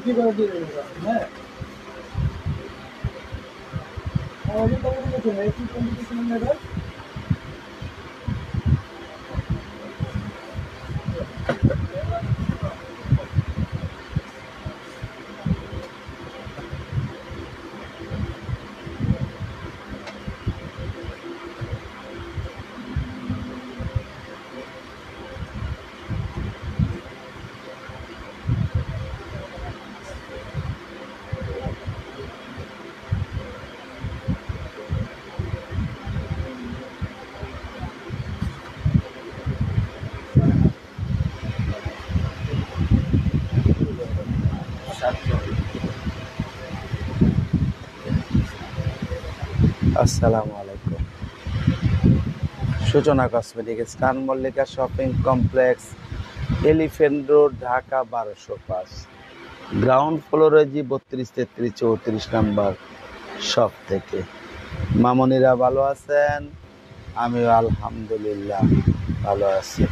বিক্রি করে দিয়ে দেবো। হ্যাঁ, আমাদের তো বলেছেন এই কি কম্পিটিশন নেবে। আসসালামু আলাইকুম। Suchana cosmetics, Khan Mallika shopping complex, elephant road, Dhaka 1205, ground ফ্লোরে জি 32, 33, 34 নাম্বার শপ থেকে। মামনিরা ভালো আছেন? আমিও আলহামদুলিল্লাহ ভালো আছি।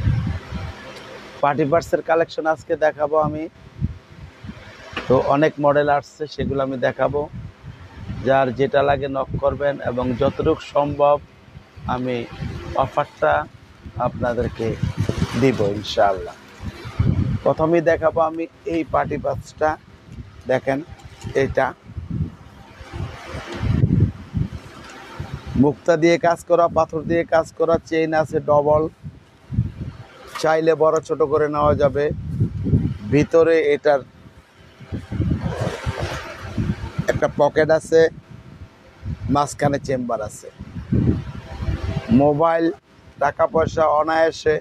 পার্টি পার্টসের কালেকশন আজকে দেখাবো আমি। তো অনেক মডেল আসছে, সেগুলো আমি দেখাবো। যার যেটা লাগে নক করবেন এবং যতটুকু সম্ভব আমি অফারটা আপনাদেরকে দিব ইনশাআল্লাহ। প্রথমেই দেখাবো আমি এই পার্টি পার্টসটা। দেখেন, এটা মুক্তা দিয়ে কাজ করা, পাথর দিয়ে কাজ করা, চেইন আছে ডবল, চাইলে বড় ছোট করে নেওয়া যাবে। ভিতরে এটার একটা পকেট আছে, মাঝখানে চেম্বার আছে। মোবাইল, টাকা পয়সা অনায়াসে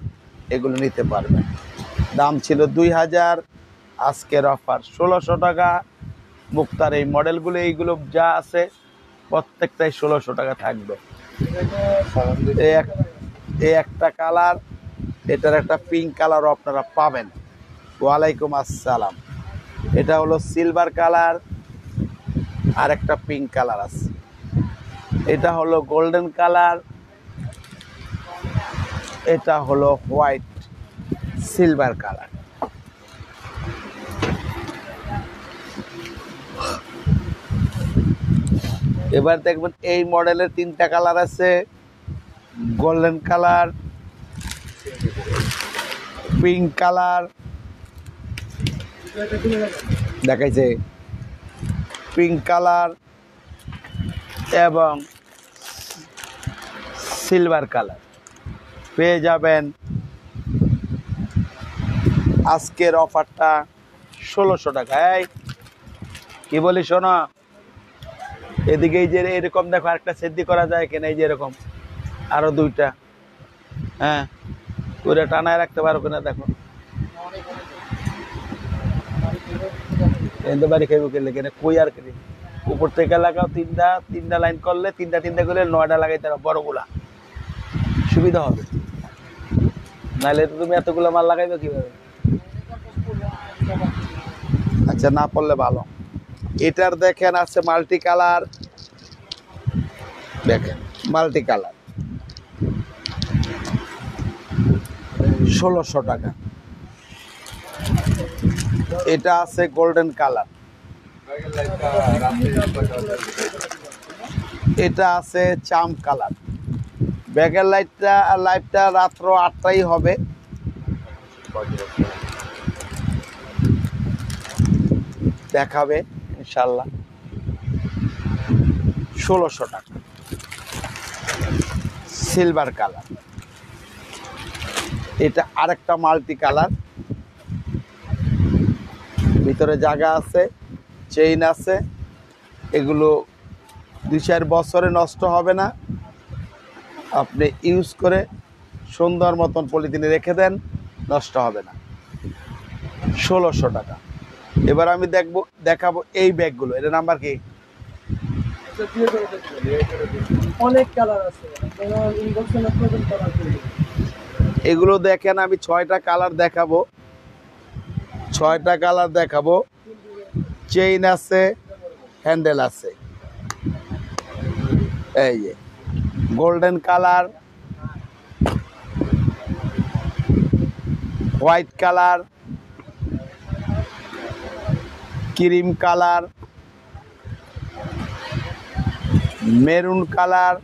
এগুলো নিতে পারবেন। দাম ছিল 2000, আজকের অফার 1600 টাকা। মুক্তার এই মডেলগুলো, এইগুলো যা আছে প্রত্যেকটাই 1600 টাকা থাকবে। এই একটা কালার, এটার একটা পিঙ্ক কালারও আপনারা পাবেন। ওয়ালাইকুম আসসালাম। এটা হলো সিলভার কালার, আর একটা পিঙ্ক কালার আছে। এটা হলো গোল্ডেন কালার, এটা হলো হোয়াইট সিলভার কালার। এবার দেখবেন এই মডেলের 3টা কালার আছে, গোল্ডেন কালার, পিঙ্ক কালার দেখাইছে, পিঙ্ক কালার এবং সিলভার কালার পেয়ে যাবেন। আজকের অফারটা 1600 টাকা। এই কি বলি শোনো, এদিকে এই যে এরকম দেখো আরেকটা সেদ্ধি করা যায় কেন, এই যে এরকম আরো 2টা, হ্যাঁ ওটা টানায় রাখতে পারো কিনা দেখো। এতে বাড়ি খাইব কেলে কেন, কই আর কেন উপর থেকে লাগাও। 3টা লাইন করলে 3টা করলে 9টা লাগাইতে হবে, বড়গুলা সুবিধা হবে। নাহলে তুমি এতগুলো মাল লাগাইবে কিভাবে? আচ্ছা, না পড়লে ভালো। এটার দেখেন আছে মাল্টি কালার, দেখেন মাল্টি কালার 1600 টাকা। এটা আছে গোল্ডেন কালার, এটা আছে চাম কালার। ব্যাগের লাইটটা রাত্র 8টাই হবে। দেখাবে ইনশাল্লাহ। 1600 টাকা। সিলভার কালার, এটা আরেকটা মাল্টি কালার, ভিতরে জায়গা আছে, চেইন আছে। এগুলো 2-4 বছরে নষ্ট হবে না। আপনি ইউজ করে সুন্দর মতন পলিথিনে রেখে দেন, নষ্ট হবে না। 1600 টাকা। এবার আমি দেখাবো এই ব্যাগগুলো। এটা নাম্বার কি? অনেক কালার আছে, এগুলো দেখেন, আমি 6টা কালার দেখাবো। 6টা কালার দেখাবো। চেইন আছে, হ্যান্ডেল আছে। এই যে golden colour, white colour, cream colour, maroon colour,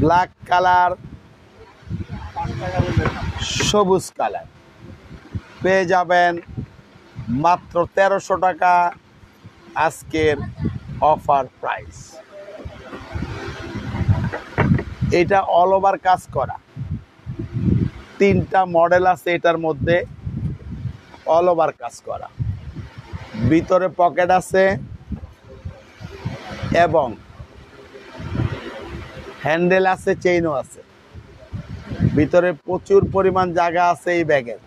black colour, সবুজ কালার পেয়ে যাবেন মাত্র 1300 টাকা আজকের অফার প্রাইস। এটা অল ওভার কাজ করা, 3টা মডেল আছে এটার মধ্যে, অল ওভার কাজ করা, ভিতরে পকেট আছে এবং হ্যান্ডেল আছে, চেইনও আছে, ভিতরে প্রচুর পরিমাণ জায়গা আছে এই ব্যাগের।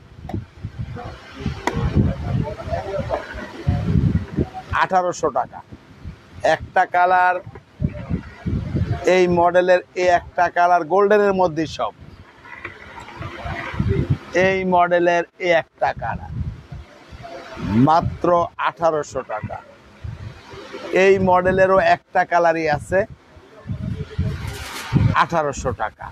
1800 টাকা একটা কালার, এই মডেলের এই একটা কালার গোল্ডেনের মধ্যে সব, এই মডেলের এই একটা কালার মাত্র 1800 টাকা। এই মডেলেরও একটা কালারই আছে 1800 টাকা।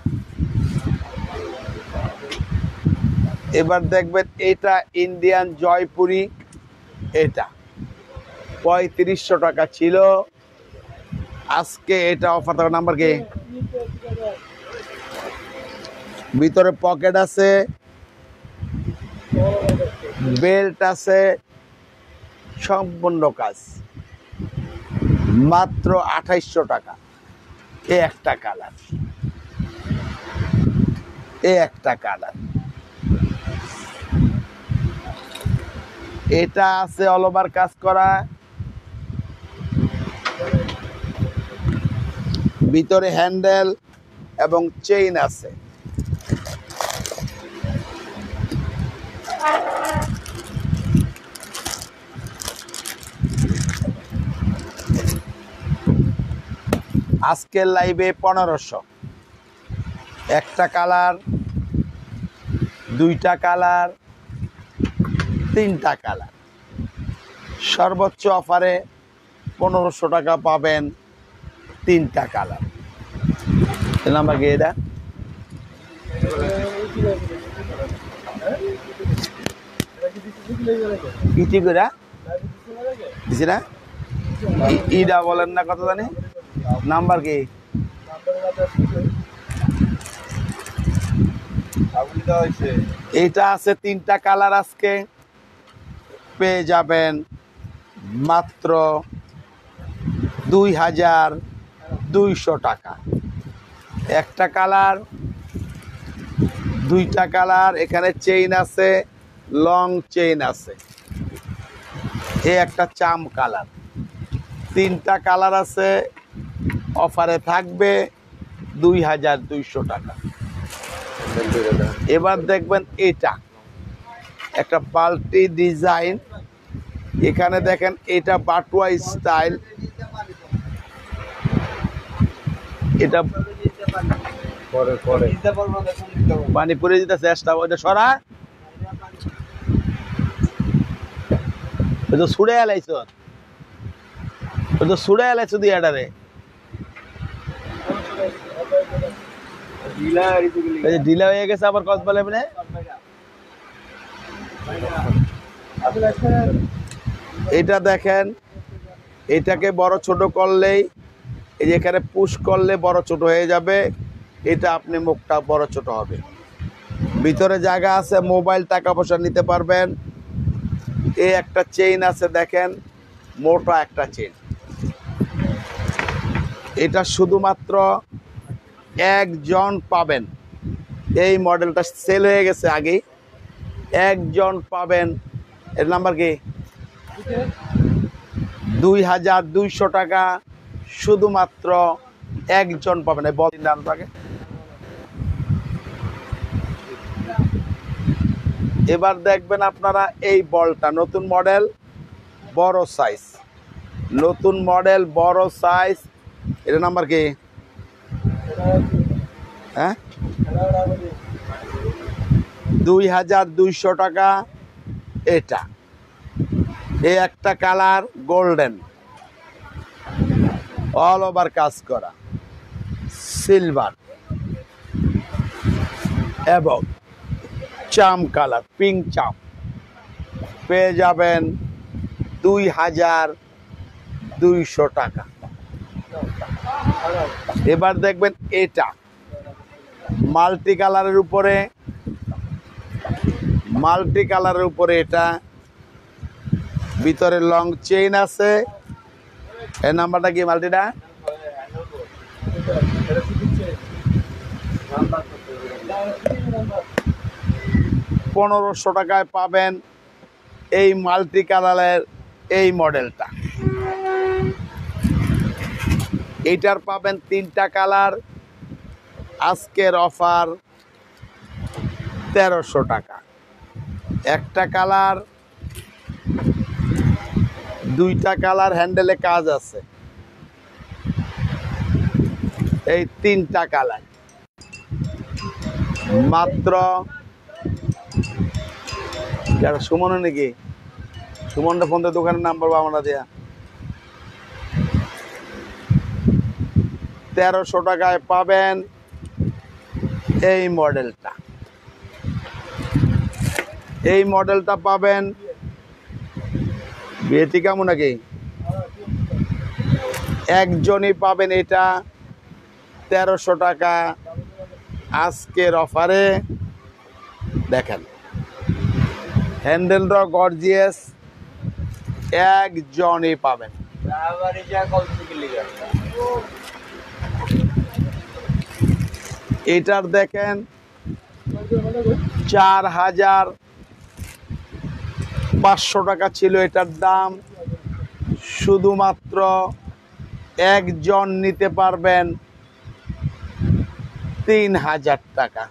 এবার দেখবেন এটা ইন্ডিয়ান জয়পুরি, এটা 3500 টাকা ছিল, আজকে এটা অফার থাকা। নাম্বার কি? ভিতরে পকেট আছে, বেল্ট আছে, সম্পূর্ণ কাজ, মাত্র 2800 টাকা। এ একটা কালার, এ একটা কালার। এটা আছে অল ওভার কাজ করা, ভিতরে হ্যান্ডেল এবং চেইন আছে। আজকের লাইভে 1500, একটা কালার, দুইটা কালার, তিনটা কালার, সর্বোচ্চ অফারে 1500 টাকা পাবেন, তিনটা কালার। নাম্বার কি এটা? ইটি করে দিছি না, ইডা বলেন না কত জানি। নাম্বার কি? এটা আছে 3টা কালার, আজকে পেয়ে যাবেন মাত্র 2200 টাকা। একটা কালার, দুইটা কালার, এখানে চেইন আছে, লং চেইন আছে, এই একটা চাম কালার, 3টা কালার আছে, অফারে থাকবে 2200 টাকা। এবার দেখবেন এটা একটা পাল্টি ডিজাইন, এখানে দেখেন এটা বাটুয়া স্টাইল, এটা পানি পরে দিতে চেষ্টা, ওইটা সরা, ওই তো ছুড়ে এলাইছ, ওই তো ছুড়ে এলাইছ দিয়ে এটারে ঢিলা হয়ে গেছে। আবার কত বলে মানে এটা দেখেন, এটাকে বড় ছোট করলেই, এই যে এখানে পুশ করলে বড় ছোট হয়ে যাবে, এটা আপনি মুখটা বড় ছোট হবে, ভিতরে জায়গা আছে, মোবাইল টাকা পয়সা নিতে পারবেন। এই একটা চেইন আছে দেখেন, মোটা একটা চেইন, এটা শুধুমাত্র একজন পাবেন, এই মডেলটা সেল হয়ে গেছে আগে, একজন পাবেন। এর নাম্বার কি? 2200 টাকা, শুধুমাত্র একজন পাবেন। এই বল আগে, এবার দেখবেন আপনারা এই বলটা নতুন মডেল, বড় সাইজ, নতুন মডেল, বড় সাইজ। এটা নাম্বার কি? হ্যাঁ, 2200 টাকা। এটা এই একটা কালার গোল্ডেন, অল ওভার কাজ করা, সিলভার এবং চাম কালার, পিঙ্ক চাম পেয়ে যাবেন 2200 টাকা। এবার দেখবেন এটা মাল্টি কালারের উপরে এটা ভিতরে লং চেইন আছে। এই নাম্বারটা কি মাল্টিটা? 1500 টাকায় পাবেন এই মাল্টি কালারের এই মডেলটা। এইটার পাবেন 3টা কালার, আজকের অফার 1300 টাকা। একটা কালার, 2টা কালার, হ্যান্ডেলে কাজ আছে। এই 3টা কালার মাত্র। সুমন নাকি? সুমনটা ফোন দিয়ে দোকানের নাম্বার আমরা দেয়া। 1300 টাকায় পাবেন এই মডেলটা। এই মডেলটা পাবেন বিয়েটি কেমন নাকি? একজনই পাবেন এটা 1300 টাকা আজকের অফারে। দেখেন হ্যান্ডেলটা গর্জিয়াস, একজনই পাবেন। এটার দেখেন 4500 টাকা ছিল এটার দাম, শুধুমাত্র একজন নিতে পারবেন 3000 টাকা।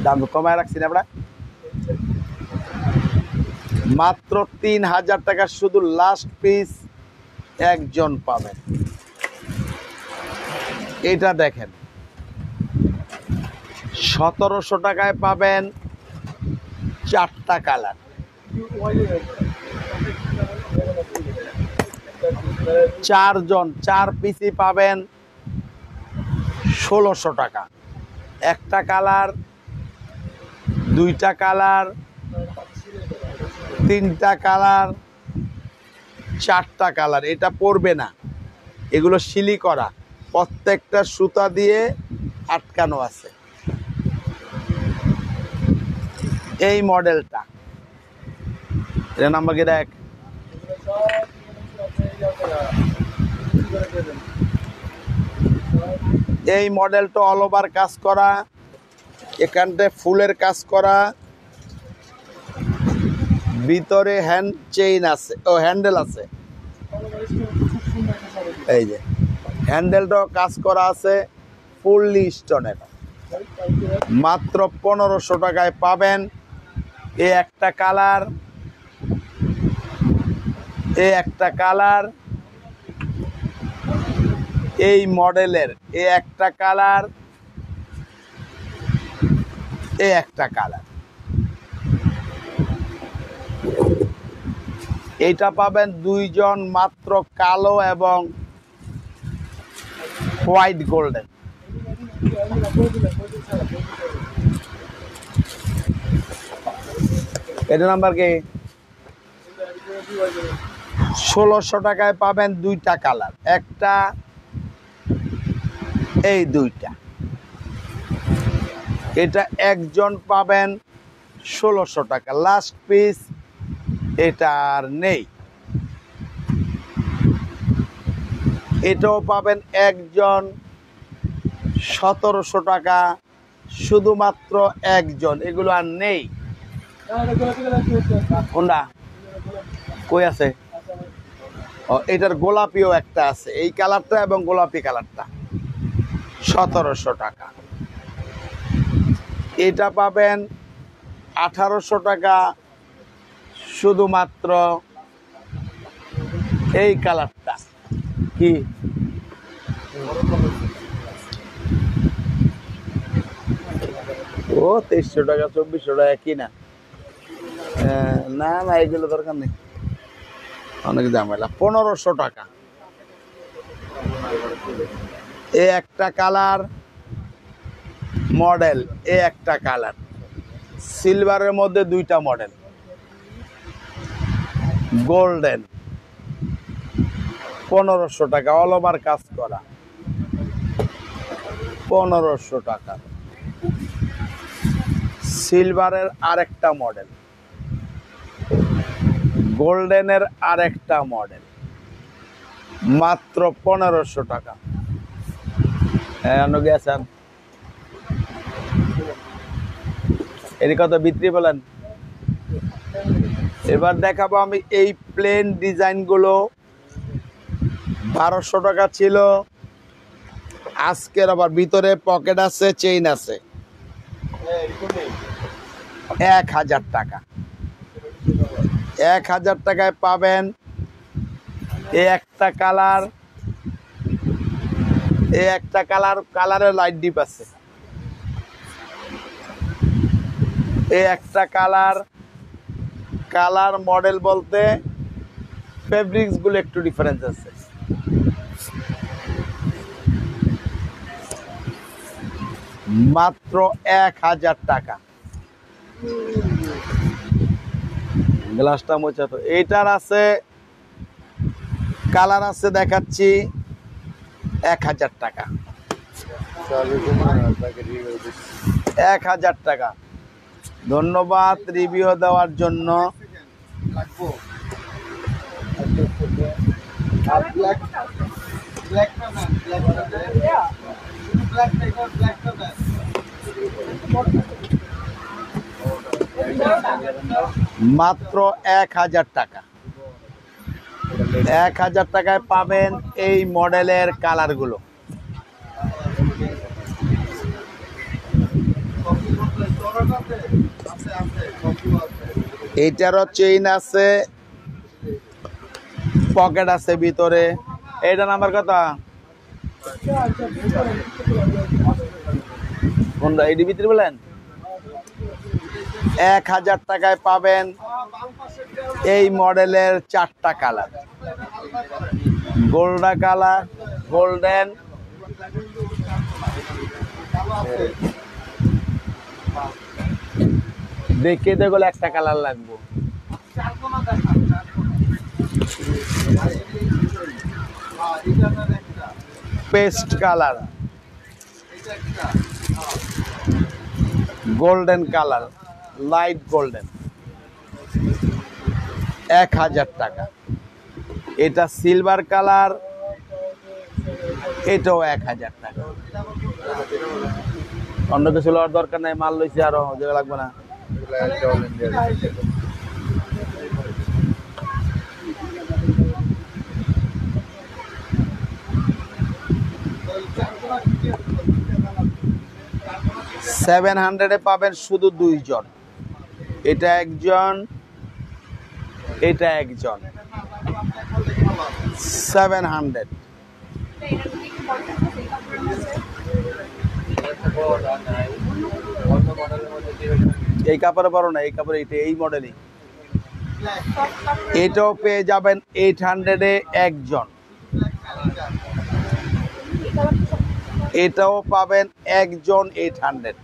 দাম কমায় রাখছি না আমরা, মাত্র 3000 টাকা শুধু লাস্ট পিস একজন পাবেন। এটা দেখেন 1700 টাকায় পাবেন 4টা কালার। চারজন 4 পিসই পাবেন 1600 টাকা। একটা কালার, 2টা কালার, 3টা কালার, 4টা কালার। এটা পড়বে না, এগুলো সিলি করা, প্রত্যেকটা সুতা দিয়ে আটকানো আছে। এই মডেলটা, এটা নাম্বার কি দেখ? এই মডেলটা অল ওভার কাজ করা, এখানটায় ফুলের কাজ করা, ভিতরে হ্যান্ড চেইন আছে, হ্যান্ডেল আছে। এই যে হ্যান্ডেলটাও কাজ করা আছে, ফুললি স্টোনের। মাত্র 1500 টাকায় পাবেন এই একটা কালার, এই মডেলের একটা কালার, একটা কালার। এটা পাবেন 2 জন মাত্র, কালো এবং হোয়াইট গোল্ডেন। এটা নাম্বার কি? 1600 টাকায় পাবেন 2টা কালার, একটা, এই 2টা। এটা একজন পাবেন 1600 টাকা, লাস্ট পিস এটা আর নেই। এটাও পাবেন একজন 1700 টাকা, শুধুমাত্র একজন, এগুলো আর নেই। কোনটা কই আছে? এটার গোলাপিও একটা আছে, এই কালারটা এবং গোলাপি কালারটা 1700 টাকা। এটা পাবেন 1800 টাকা, শুধুমাত্র এই কালারটা। কি ও 2300 টাকা 2400 টাকা কি না? না না, এগুলো দরকার নেই, অনেক ঝামেলা। 1500 টাকা এ একটা কালার মডেল, এ একটা কালার, সিলভারের মধ্যে দুইটা মডেল, গোল্ডেন 1500 টাকা, অল ওভার কাজ করা 1500 টাকা। সিলভারের আরেকটা মডেল, গোল্ডেনের আরেকটা মডেল, মাত্র 1500 টাকা। হ্যাঁ, গেছেন এর কত বিক্রি বলেন? এবার দেখাবো আমি এই প্লেন ডিজাইন গুলো 1200 টাকা ছিল, আজকের আবার ভিতরে পকেট আছে, চেইন আছে 1000 টাকা। 1000 টাকায় পাবেন এই একটা কালার, এই একটা কালারের লাইট ডিপ আছে, এই একটা কালার মডেল বলতে ফেব্রিক্স গুলো একটু ডিফারেন্স আছে। মাত্র 1000 টাকা। গ্লাসটা মোছা তো। এইটার আছে কালার আছে, দেখাচ্ছি 1000 টাকা। 1000 টাকা। ধন্যবাদ রিভিউ দেওয়ার জন্য। মাত্র 1000 টাকা। 1000 টাকায় পাবেন এই মডেলের কালার গুলো। এইটারও চেইন আছে, পকেট আছে ভিতরে। এইটা নাম্বার কত? কোনটা? এইটি ভিতরে বলেন। 1000 টাকায় পাবেন এই মডেলের 4টা কালার, গোল্ডা কালার, গোল্ডেন, দেখে দেখলে একটা কালার লাগবে, paste colour, golden colour, light golden. 1000 টাকা। এটা সিলভার কালার, এটাও 1000 টাকা। অন্য কিছু লওয়ার দরকার নাই, মাল লইছে আরো জায়গা লাগবে না। $700 পাবেন শুধু 2 জন। এটা একজন, এটা একজন। 700। এই কাপড়ে পারো না, এই কাপড়ে এটা এই মডেলই। এটাও পেয়ে যাবেন 800-এ একজন। এটাও পাবেন একজন 800,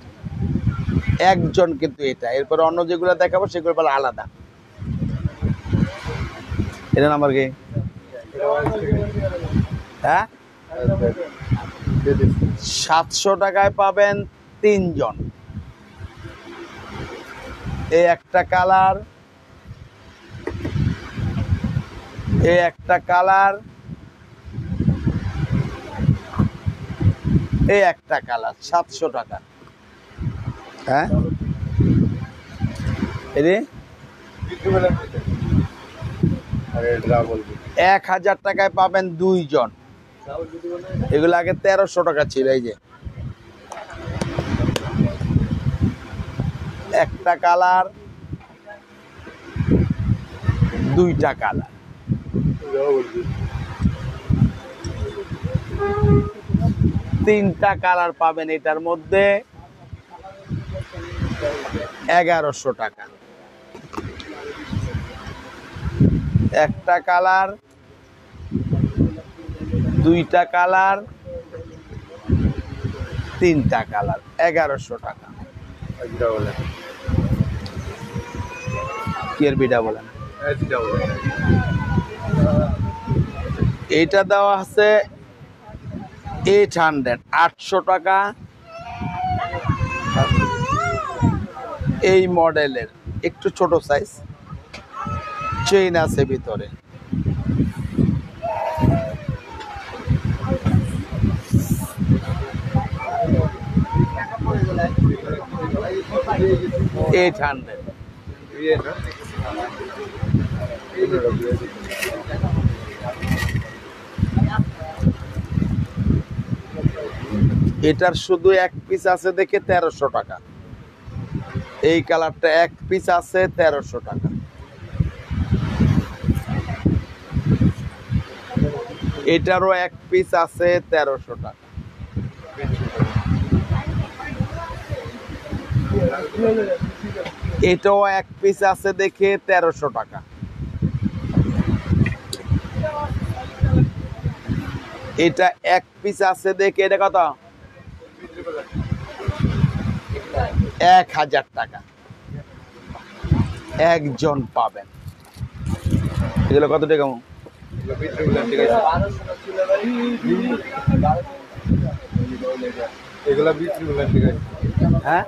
একজন কিন্তু এটা। এরপরে অন্য যেগুলো দেখাবো সেগুলো বলে আলাদা। এটা নাম্বার কি? হ্যাঁ, 700 টাকায় পাবেন 3 জন। এই একটা কালার, এই একটা কালার, এই একটা কালার, 700 টাকা। হ্যাঁ, 1000 টাকায় পাবেন 2 জন। এগুলো আগে 1300 টাকা ছিল। এই যে একটা কালার, দুইটা কালার, 3টা কালার পাবেন এটার মধ্যে 1100 টাকা। একটা কালার, দুইটা কালার, 3টা কালার, 1100 টাকা। কি এর বিটা বলেন? এটা দেওয়া আছে 800, 800 টাকা। এই মডেলের একটু ছোট সাইজ, চেইন আছে ভিতরে। এটার শুধু এক পিস আছে দেখে 1300 টাকা। এই কালারটা এক পিস আছে 1300 টাকা। এটারও এক পিস আছে 1300 টাকা। এটাও এক পিস আছে দেখে 1300 টাকা। এটা এক পিস আছে দেখে এটা কত? 1000 টাকা। একজন পাবেন। এগুলো কত টাকা? হ্যাঁ,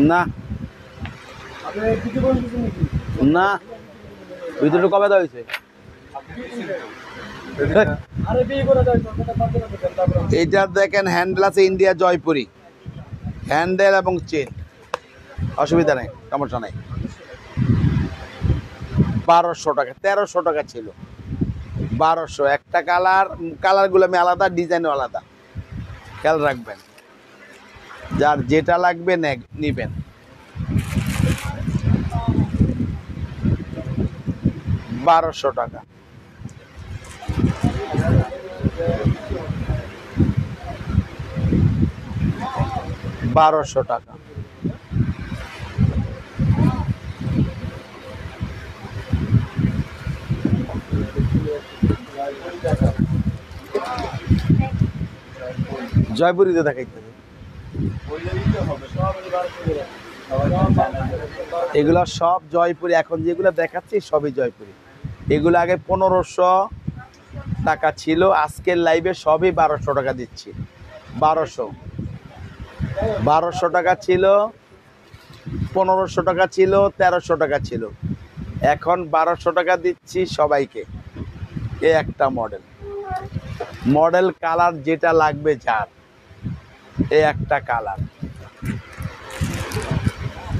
না না, ভিতরে কবে দেওয়া হয়েছে? এটা দেখেন হ্যান্ডেল আছে ইন্ডিয়া জয়পুরি, হ্যান্ডেল এবং চেন, অসুবিধা নেই, সমস্যা নেই। 1200 টাকা, 1300 টাকা ছিল, 1200। একটা কালার গুলো আমি আলাদা, ডিজাইনও আলাদা, খেয়াল রাখবেন। যার যেটা লাগবে নিবেন। $1200 টাকা। জয়পুরিতে দেখাইতে এগুলো সব জয়পুরি। এখন যেগুলো দেখাচ্ছি সবই জয়পুরি। এগুলো আগে 1500 টাকা ছিল, আজকের লাইভে সবই 1200 টাকা দিচ্ছি। 1200 টাকা ছিল, 1500 টাকা ছিল, 1300 টাকা ছিল, এখন 1200 টাকা দিচ্ছি সবাইকে। এ একটা মডেল কালার যেটা লাগবে যার, এ একটা কালার,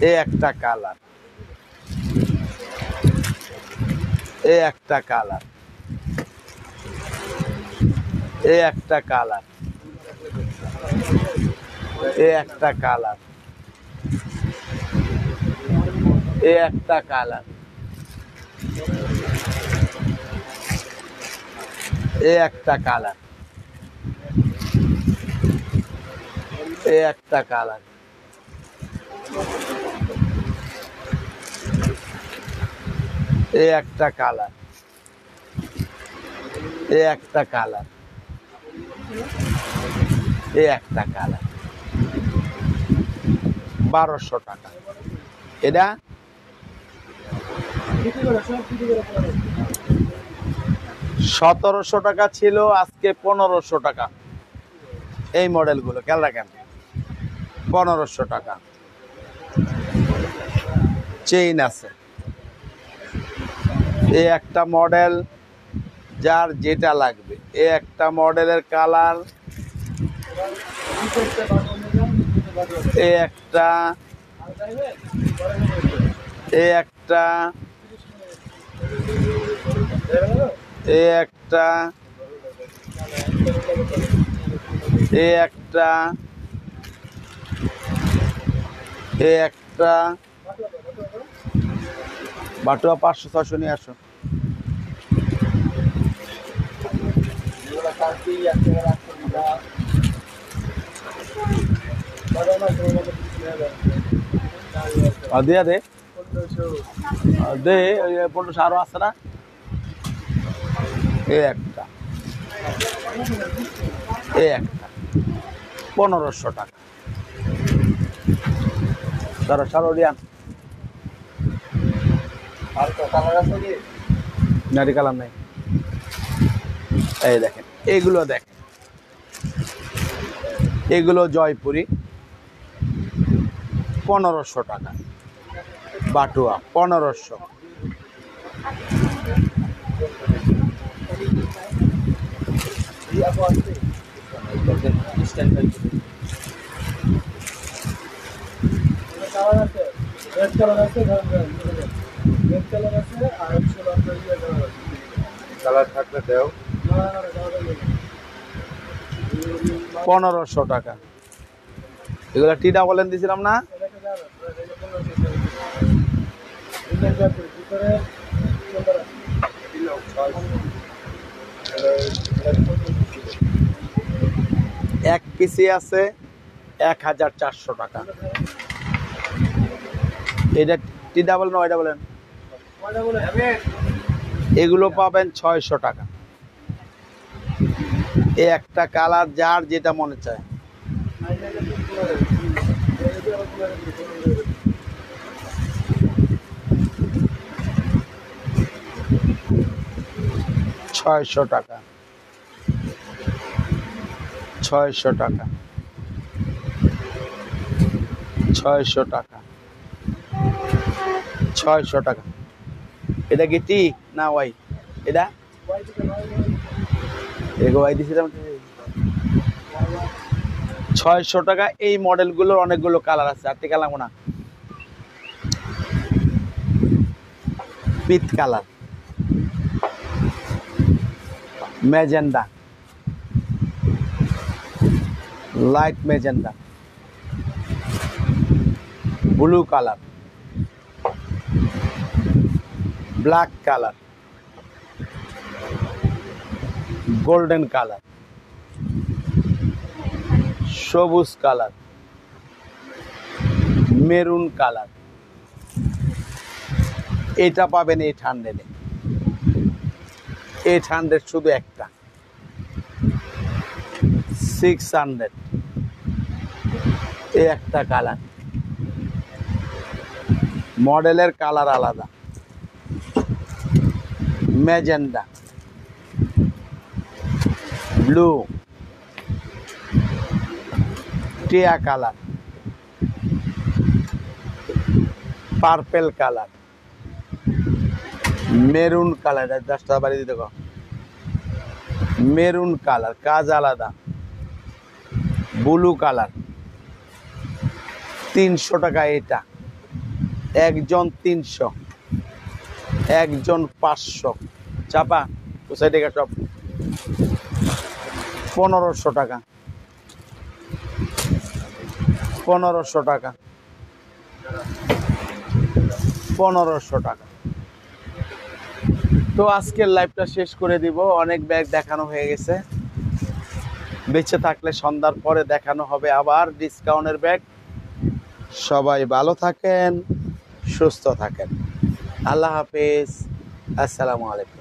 এ একটা কালার, এ একটা কালার, এ একটা কালার, এ একটা কালার, এ একটা কালার, এ একটা কালার, এ একটা কালার, এ একটা কালার, এ একটা কালার, এ একটা কালার। 1200 টাকা। এটা 1700 টাকা ছিল, আজকে 1500 টাকা। এই মডেলগুলো খেয়াল রাখেন, 1500 টাকা। চেইন আছে। এ একটা মডেল, যার যেটা লাগবে। এ একটা মডেলের কালার, এ একটা, এ একটা, এ একটা, এ একটা, এ একটা। বাটুয়া 500-600 নিয়ে আসো। দিয়া দে দে, 1500 আরো আছে না? এ একটা, এ একটা, 1500 টাকা। ধরো সারোরিয়ান আর তো কালার আছে কি? নারী কালার নাই। এই দেখেন এগুলো, দেখেন এগুলো জয়পুরি 1500 টাকা, বাটুয়া 1500। কালার আছে, রেড কালার আছে, রেড কালার আছে, আর হচ্ছে আপনার ইয়ে কালার আছে। কালার থাকলে দেও। না না না, কালার নেই। 1500 টাকা। এগুলো টি ডাবল এন দিছিলাম না? এটাকে যাবে, এটা কোনো ডিজাইন করতে ভিতরে সুন্দর আছে। এক পিসি আছে 1400 টাকা। এটা টি ডাবল না ওয়াই ডাবল এন? কয়টা বলে? এগুলো পাবেন 600 টাকা। এই একটা কালার যার যেটা মনে চায়। ছয়শো টাকা, 600 টাকা, 600 টাকা, 600 টাকা। এটা কি টি না ওয়াই? এটা এগো ওয়াই দিছিলাম। 600 টাকা। এই মডেলগুলোর অনেকগুলো কালার আছে, আর কালার না পিত colour, magenta, light magenta, blue colour, black colour, golden colour, সবুজ কালার, মেরুন কালার। এটা পাবেন 800-এ। 800 শুধু একটা, 600 এই একটা কালার। মডেলের কালার আলাদা। ম্যাজেন্ডা, ব্লু, টিয়া colour, purple colour, maroon colour. 10 টাকা বাড়ি দিতে গো। মেরুন কালার কাজ আলাদা। ব্লু কালার 300 টাকা। এটা একজন 300, একজন 500। চাপা কোথায় টাকা সব 1500 টাকা, 1500 টাকা, 1500 টাকা। তো আজকের লাইভটা শেষ করে দিব। অনেক ব্যাগ দেখানো হয়ে গেছে। বেঁচে থাকলে সন্ধ্যার পরে দেখানো হবে আবার ডিসকাউন্টের ব্যাগ। সবাই ভালো থাকেন, সুস্থ থাকেন। আল্লাহ হাফেজ, আসসালামু আলাইকুম।